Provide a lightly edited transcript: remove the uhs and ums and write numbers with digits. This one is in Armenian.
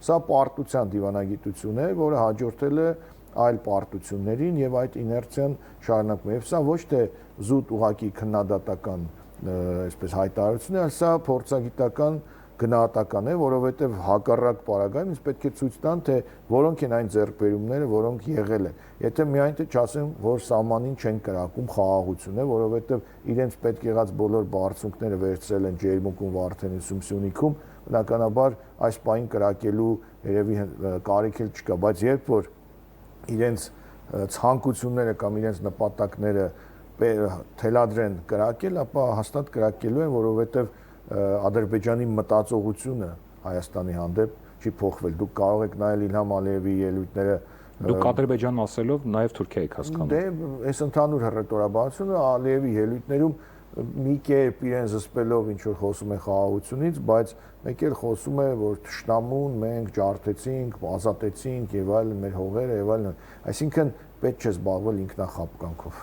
Սա պարտության դիվանագիտություն է, որը հաջորդել է այլ պարտություններին եւ այդ իներցիան շարունակվում է։ Եվ սա ոչ թե զուտ ուղակի քննադատական այսպես հայտարարություն է, այլ սա փորձագիտական գնահատական է, որովհետեւ հակառակ պարագայում ինձ պետք է ցույց տան, թե որոնք են այն ձեռքբերումները, որոնք եղել են։ Եթե միայն թե չասեմ, որ սահմանին չեն կրակում, խաղաղություն է, որովհետեւ իրենց պետք եղած բոլոր բարձունքները վերցրել են Ջերմուկում, Վարդենիսում, Սյունիքում, բնականաբար այս պահին կրակելու երևի կարիք էլ չկա, բայց երբ որ իրենց ցանկությունները կամ իրենց նպատակները թելադրեն կրակել, ապա հաստատ կրակելու են, որովհետև Ադրբեջանի մտածողությունը Հայաստանի հանդեպ չի փոխվել։ Դուք կարող եք նայել Իլհամ Ալիևի ելույթները։ Դուք Ադրբեջան ասելով նաև Թուրքիա եք հասկանում։ Դե այս ընդհանուր հռետորաբանությունը Ալիևի ելույթներում մի կերպ իրեն զսպելով ինչ որ խոսում է խաղաղությունից, բայց մեկ էլ խոսում է, որ թշնամուն մենք ջարդեցինք, ազատեցինք եւ այլն, մեր հողերը եւ այլն։ Այսինքն պետք չէ զբաղվել ինքնախապկանքով։